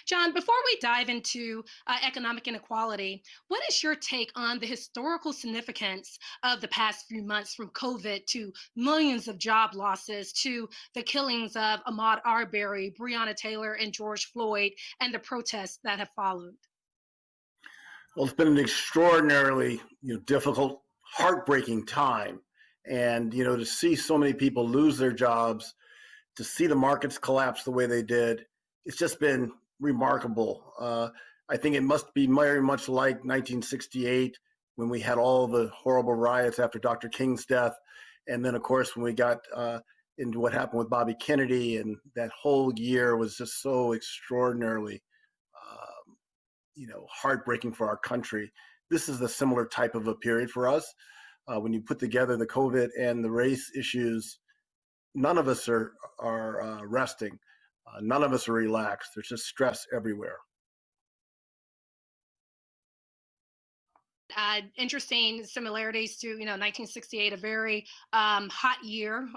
John, before we dive into economic inequality, what is your take on the historical significance of the past few months, from COVID to millions of job losses to the killings of Ahmaud Arbery, Breonna Taylor, and George Floyd, and the protests that have followed? Well, it's been an extraordinarily, difficult, heartbreaking time. And, to see so many people lose their jobs, to see the markets collapse the way they did, it's just been remarkable. I think it must be very much like 1968 when we had all the horrible riots after Dr. King's death. And then, of course, when we got into what happened with Bobby Kennedy, and that whole year was just so extraordinarily heartbreaking for our country. This is a similar type of a period for us. When you put together the COVID and the race issues, none of us are resting. None of us are relaxed. There's just stress everywhere. Interesting similarities to 1968, a very hot year,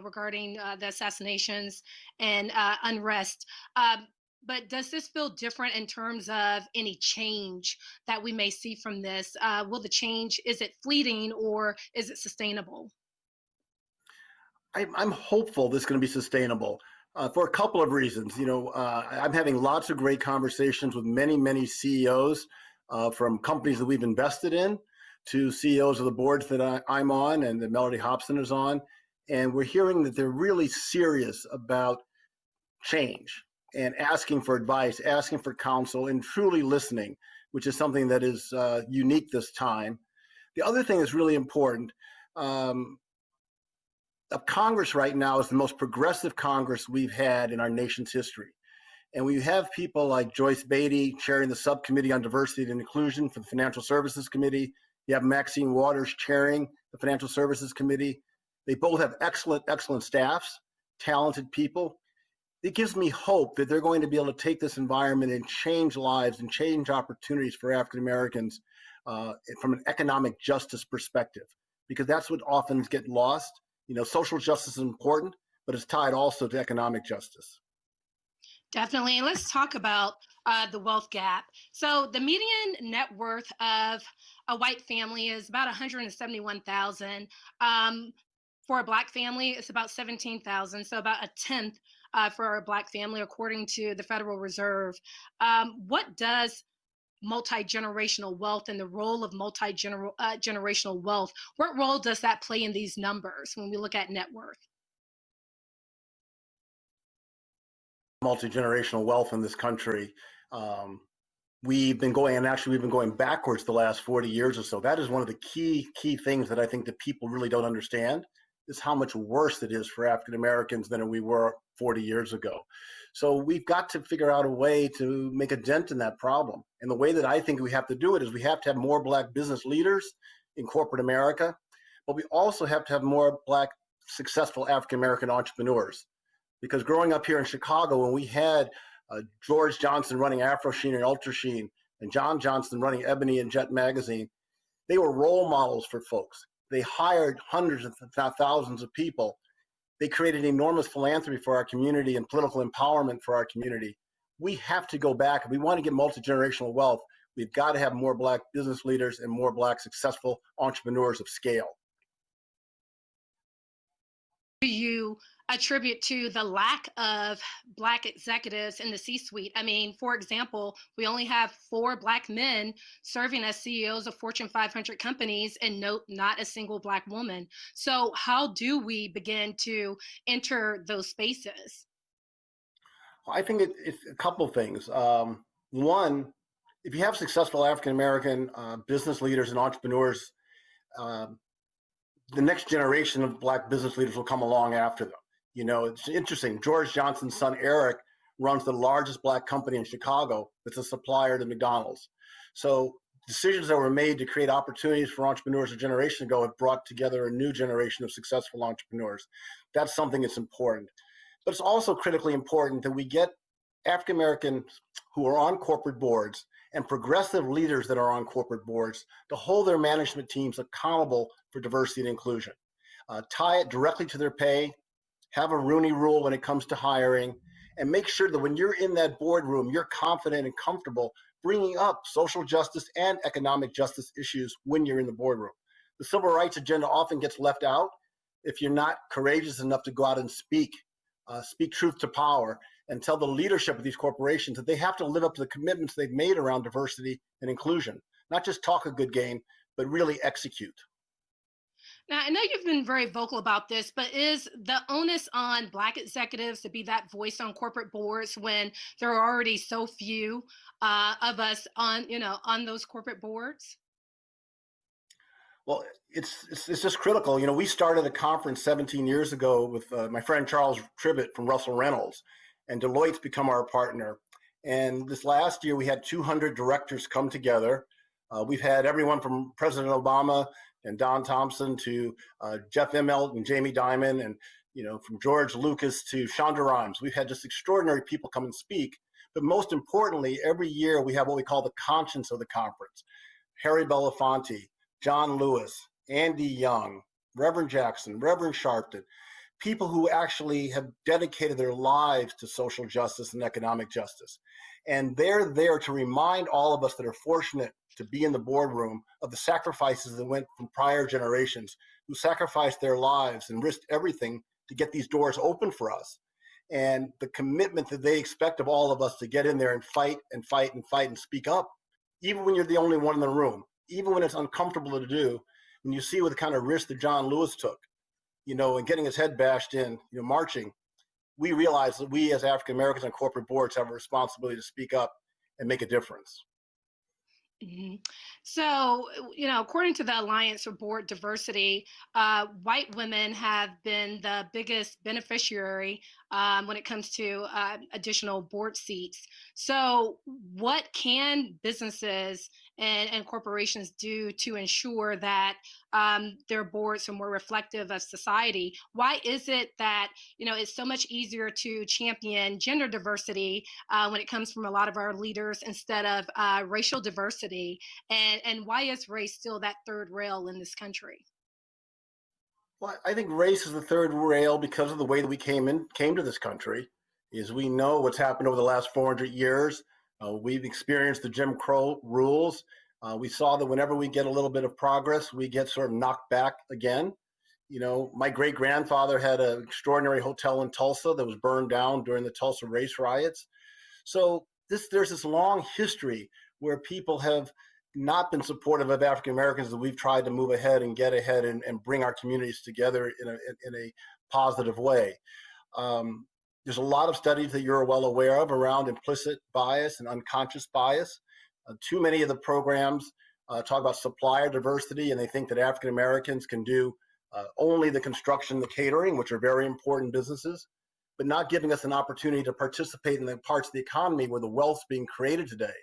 regarding the assassinations and unrest. But does this feel different in terms of any change that we may see from this? Will the change, is it fleeting or is it sustainable? I'm hopeful this is going to be sustainable for a couple of reasons. I'm having lots of great conversations with many, many CEOs from companies that we've invested in to CEOs of the boards that I'm on and that Melody Hobson is on. And we're hearing that they're really serious about change and asking for advice, asking for counsel, and truly listening, which is something that is unique this time. The other thing that's really important, Congress right now is the most progressive Congress we've had in our nation's history. And we have people like Joyce Beatty chairing the subcommittee on diversity and inclusion for the Financial Services Committee. You have Maxine Waters chairing the Financial Services Committee. They both have excellent staffs, talented people. It gives me hope that they're going to be able to take this environment and change lives and change opportunities for African Americans from an economic justice perspective, because that's what often gets lost. Social justice is important, but it's tied also to economic justice. Definitely. And let's talk about the wealth gap. So the median net worth of a white family is about 171,000. For a Black family, it's about 17,000. So about a tenth for a Black family, according to the Federal Reserve. What does multi-generational wealth and the role of multi-generational wealth, what role does that play in these numbers when we look at net worth? Multi-generational wealth in this country. We've been going backwards the last 40 years or so. That is one of the key things that I think that people really don't understand, is how much worse it is for African Americans than we were 40 years ago. So we've got to figure out a way to make a dent in that problem. And the way that I think we have to do it is we have to have more Black business leaders in corporate America, but we also have to have more Black successful African American entrepreneurs. Because growing up here in Chicago, when we had George Johnson running Afro Sheen and Ultra Sheen, and John Johnson running Ebony and Jet magazine, they were role models for folks. They hired hundreds of thousands of people. They created enormous philanthropy for our community and political empowerment for our community. We have to go back. If we want to get multi-generational wealth, we've got to have more Black business leaders and more Black successful entrepreneurs of scale. Do you attribute to the lack of Black executives in the C-suite? I mean, for example, we only have 4 Black men serving as CEOs of Fortune 500 companies, and not a single Black woman. So how do we begin to enter those spaces? I think it's a couple things. One, if you have successful African American business leaders and entrepreneurs, the next generation of Black business leaders will come along after them. It's interesting. George Johnson's son, Eric, runs the largest Black company in Chicago that's a supplier to McDonald's. So decisions that were made to create opportunities for entrepreneurs a generation ago have brought together a new generation of successful entrepreneurs. That's something that's important. But it's also critically important that we get African Americans who are on corporate boards and progressive leaders that are on corporate boards to hold their management teams accountable for diversity and inclusion. Tie it directly to their pay, have a Rooney Rule when it comes to hiring, and make sure that when you're in that boardroom, you're confident and comfortable bringing up social justice and economic justice issues when you're in the boardroom. The civil rights agenda often gets left out if you're not courageous enough to go out and speak truth to power, and tell the leadership of these corporations that they have to live up to the commitments they've made around diversity and inclusion. Not just talk a good game, but really execute. Now, I know you've been very vocal about this, but is the onus on Black executives to be that voice on corporate boards when there are already so few of us on, on those corporate boards? Well, it's just critical. We started a conference 17 years ago with my friend Charles Tribbett from Russell Reynolds, and Deloitte's become our partner. And this last year, we had 200 directors come together. We've had everyone from President Obama and Don Thompson to Jeff Immelt and Jamie Dimon, and from George Lucas to Shonda Rhimes. We've had just extraordinary people come and speak. But most importantly, every year we have what we call the conscience of the conference. Harry Belafonte, John Lewis, Andy Young, Reverend Jackson, Reverend Sharpton, people who actually have dedicated their lives to social justice and economic justice. And they're there to remind all of us that are fortunate to be in the boardroom of the sacrifices that went from prior generations who sacrificed their lives and risked everything to get these doors open for us. And the commitment that they expect of all of us to get in there and fight and fight and fight and speak up, even when you're the only one in the room, even when it's uncomfortable to do, when you see what the kind of risk that John Lewis took, and getting his head bashed in, marching, we realize that we as African Americans on corporate boards have a responsibility to speak up and make a difference. Mm-hmm. So, according to the Alliance for Board Diversity, white women have been the biggest beneficiary when it comes to additional board seats. So, what can businesses and corporations do to ensure that their boards are more reflective of society? Why is it that, it's so much easier to champion gender diversity when it comes from a lot of our leaders instead of racial diversity? And why is race still that third rail in this country? Well, I think race is the third rail because of the way that we came to this country. Is we know what's happened over the last 400 years. We've experienced the Jim Crow rules. We saw that whenever we get a little bit of progress, we get sort of knocked back again. My great grandfather had an extraordinary hotel in Tulsa that was burned down during the Tulsa race riots. So there's this long history where people have not been supportive of African Americans that we've tried to move ahead and get ahead and bring our communities together in a positive way. There's a lot of studies that you're well aware of around implicit bias and unconscious bias. Too many of the programs talk about supplier diversity, and they think that African Americans can do only the construction, the catering, which are very important businesses, but not giving us an opportunity to participate in the parts of the economy where the wealth's being created today,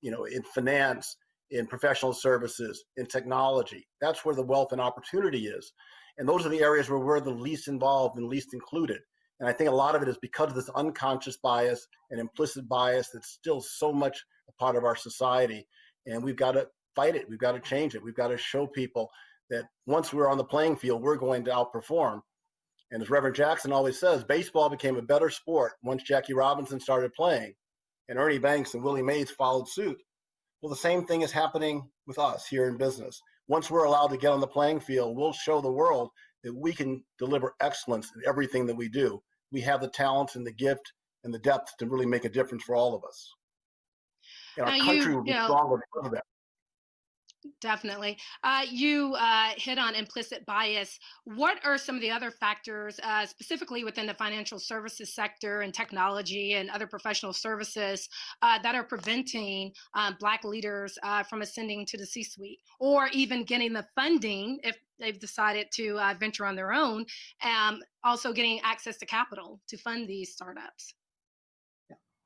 in finance, in professional services, in technology. That's where the wealth and opportunity is. And those are the areas where we're the least involved and least included. And I think a lot of it is because of this unconscious bias and implicit bias that's still so much a part of our society. And we've got to fight it. We've got to change it. We've got to show people that once we're on the playing field, we're going to outperform. And as Reverend Jackson always says, baseball became a better sport once Jackie Robinson started playing and Ernie Banks and Willie Mays followed suit. Well, the same thing is happening with us here in business. Once we're allowed to get on the playing field, we'll show the world that we can deliver excellence in everything that we do. We have the talent and the gift and the depth to really make a difference for all of us. And our country will be stronger because of that. Definitely. You hit on implicit bias. What are some of the other factors, specifically within the financial services sector and technology and other professional services, that are preventing Black leaders from ascending to the C-suite or even getting the funding if they've decided to venture on their own, also getting access to capital to fund these startups?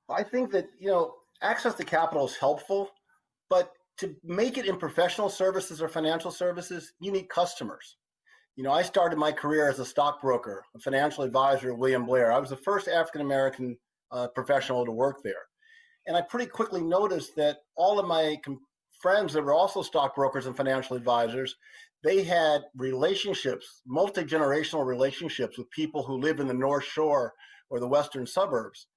I think that, access to capital is helpful, but to make it in professional services or financial services, you need customers. I started my career as a stockbroker, a financial advisor at William Blair. I was the first African-American professional to work there. And I pretty quickly noticed that all of my friends that were also stockbrokers and financial advisors, they had relationships, multi-generational relationships with people who live in the North Shore or the Western suburbs.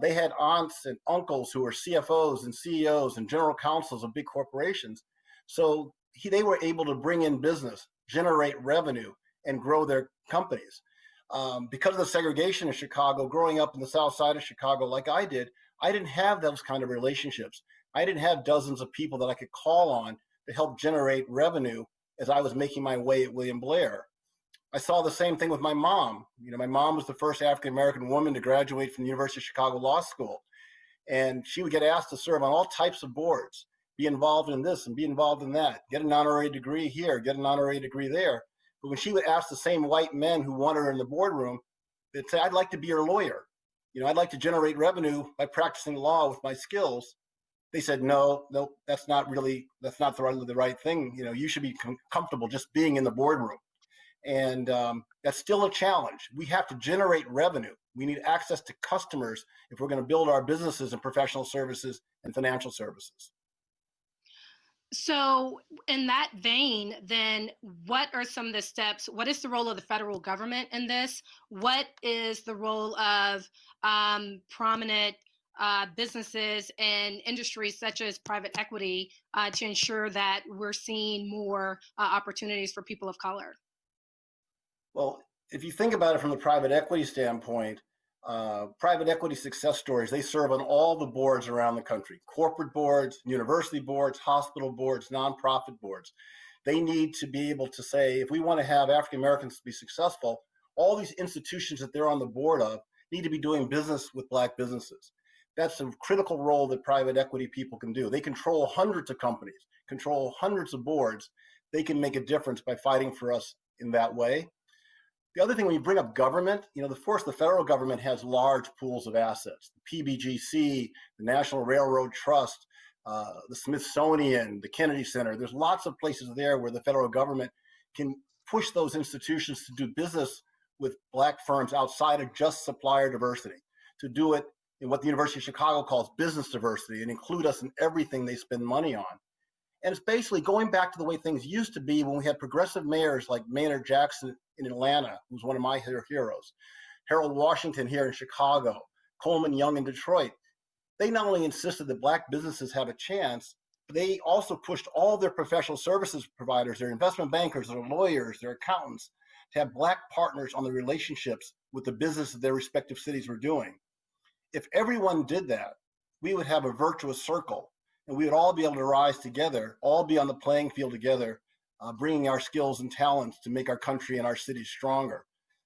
They had aunts and uncles who were CFOs and CEOs and general counsels of big corporations. So they were able to bring in business, generate revenue, and grow their companies. Because of the segregation in Chicago, growing up in the south side of Chicago like I didn't have those kind of relationships. I didn't have dozens of people that I could call on to help generate revenue as I was making my way at William Blair. I saw the same thing with my mom. My mom was the first African-American woman to graduate from the University of Chicago Law School. And she would get asked to serve on all types of boards, be involved in this and be involved in that, get an honorary degree here, get an honorary degree there. But when she would ask the same white men who wanted her in the boardroom, they'd say, I'd like to be your lawyer. I'd like to generate revenue by practicing law with my skills. They said, no, that's not the right thing. You should be comfortable just being in the boardroom. And that's still a challenge. We have to generate revenue. We need access to customers if we're going to build our businesses in professional services and financial services. So, in that vein, then what are some of the steps? What is the role of the federal government in this? What is the role of prominent businesses and industries such as private equity to ensure that we're seeing more opportunities for people of color? Well, if you think about it from the private equity standpoint, private equity success stories, they serve on all the boards around the country, corporate boards, university boards, hospital boards, nonprofit boards. They need to be able to say, if we want to have African Americans be successful, all these institutions that they're on the board of need to be doing business with Black businesses. That's a critical role that private equity people can do. They control hundreds of companies, control hundreds of boards. They can make a difference by fighting for us in that way. The other thing, when you bring up government, the federal government has large pools of assets. The PBGC, the National Railroad Trust, the Smithsonian, the Kennedy Center. There's lots of places there where the federal government can push those institutions to do business with Black firms outside of just supplier diversity, to do it in what the University of Chicago calls business diversity and include us in everything they spend money on. And it's basically going back to the way things used to be when we had progressive mayors like Maynard Jackson in Atlanta, who's one of my heroes, Harold Washington here in Chicago, Coleman Young in Detroit. They not only insisted that Black businesses have a chance, but they also pushed all their professional services providers, their investment bankers, their lawyers, their accountants, to have Black partners on the relationships with the business that their respective cities were doing. If everyone did that, we would have a virtuous circle, and we would all be able to rise together, all be on the playing field together, bringing our skills and talents to make our country and our cities stronger.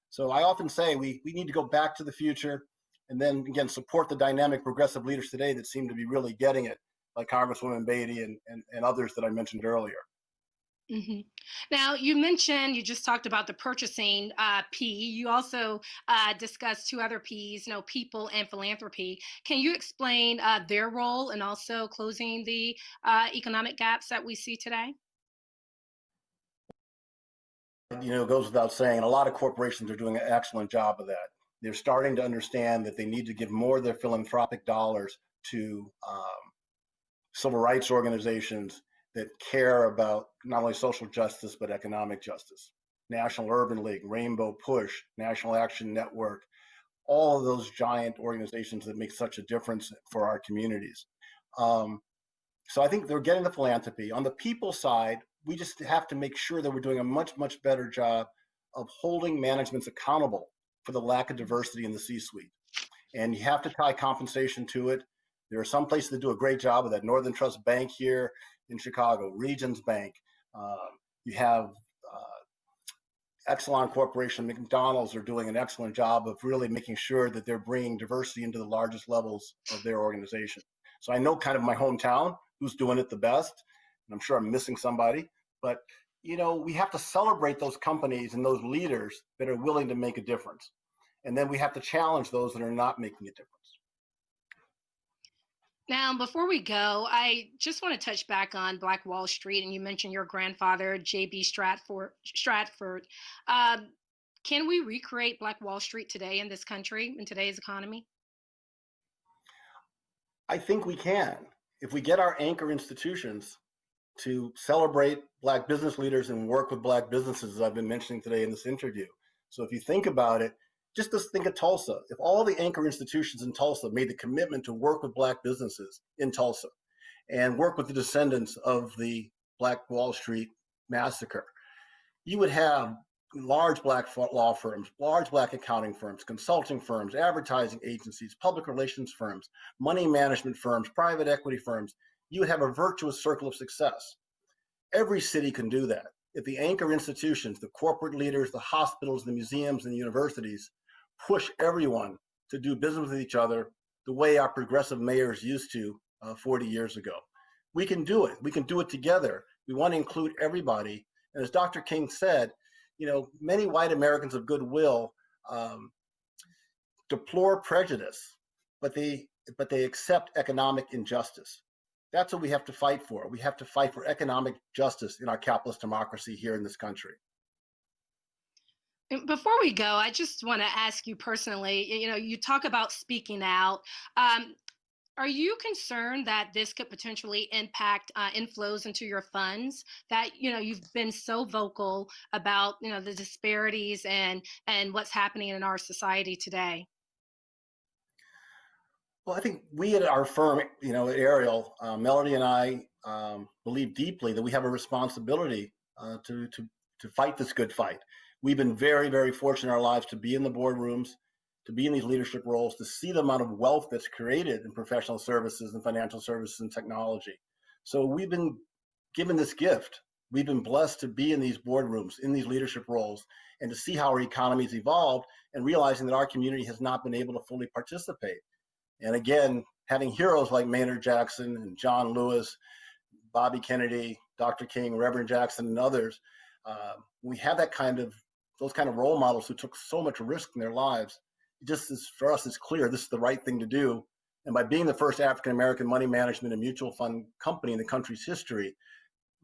So I often say we need to go back to the future and then, again, support the dynamic progressive leaders today that seem to be really getting it, like Congresswoman Beatty and others that I mentioned earlier. Mm-hmm. Now, you just talked about the purchasing P. You also discussed two other P's, people and philanthropy. Can you explain their role in also closing the economic gaps that we see today? It goes without saying, a lot of corporations are doing an excellent job of that. They're starting to understand that they need to give more of their philanthropic dollars to civil rights organizations that care about not only social justice, but economic justice. National Urban League, Rainbow Push, National Action Network, all of those giant organizations that make such a difference for our communities. So I think they're getting the philanthropy. On the people side, we just have to make sure that we're doing a much, much better job of holding managements accountable for the lack of diversity in the C-suite. And you have to tie compensation to it. There are some places that do a great job of that. Northern Trust Bank here in Chicago, Regions Bank. You have Exelon Corporation, McDonald's are doing an excellent job of really making sure that they're bringing diversity into the largest levels of their organization. So I know kind of my hometown who's doing it the best, and I'm sure I'm missing somebody, but we have to celebrate those companies and those leaders that are willing to make a difference. And then we have to challenge those that are not making a difference. Now, before we go, I just want to touch back on Black Wall Street, and you mentioned your grandfather, J.B. Stratford. Can we recreate Black Wall Street today in this country, in today's economy? I think we can. If we get our anchor institutions to celebrate Black business leaders and work with Black businesses, as I've been mentioning today in this interview. So if you think about it, Just to think of Tulsa. If all the anchor institutions in Tulsa made the commitment to work with Black businesses in Tulsa and work with the descendants of the Black Wall Street massacre, you would have large Black law firms, large Black accounting firms, consulting firms, advertising agencies, public relations firms, money management firms, private equity firms. You would have a virtuous circle of success. Every city can do that. If the anchor institutions, the corporate leaders, the hospitals, the museums, and the universities push everyone to do business with each other the way our progressive mayors used to 40 years ago. We can do it. We can do it together. We want to include everybody. And as Dr. King said, many white Americans of goodwill deplore prejudice, but they accept economic injustice. That's what we have to fight for. We have to fight for economic justice in our capitalist democracy here in this country. Before we go, I just want to ask you personally, you talk about speaking out. Are you concerned that this could potentially impact inflows into your funds? That you've been so vocal about the disparities and what's happening in our society today. Well, I think we at our firm, at Ariel, Melody and I believe deeply that we have a responsibility to fight this good fight. We've been very, very fortunate in our lives to be in the boardrooms, to be in these leadership roles, to see the amount of wealth that's created in professional services and financial services and technology. So we've been given this gift. We've been blessed to be in these boardrooms, in these leadership roles, and to see how our economy's evolved and realizing that our community has not been able to fully participate. And again, having heroes like Maynard Jackson and John Lewis, Bobby Kennedy, Dr. King, Reverend Jackson, and others, we have those kind of role models who took so much risk in their lives. For us, it's clear this is the right thing to do. And by being the first African-American money management and mutual fund company in the country's history,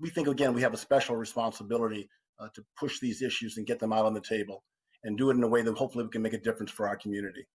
we think, again, we have a special responsibility to push these issues and get them out on the table and do it in a way that hopefully we can make a difference for our community.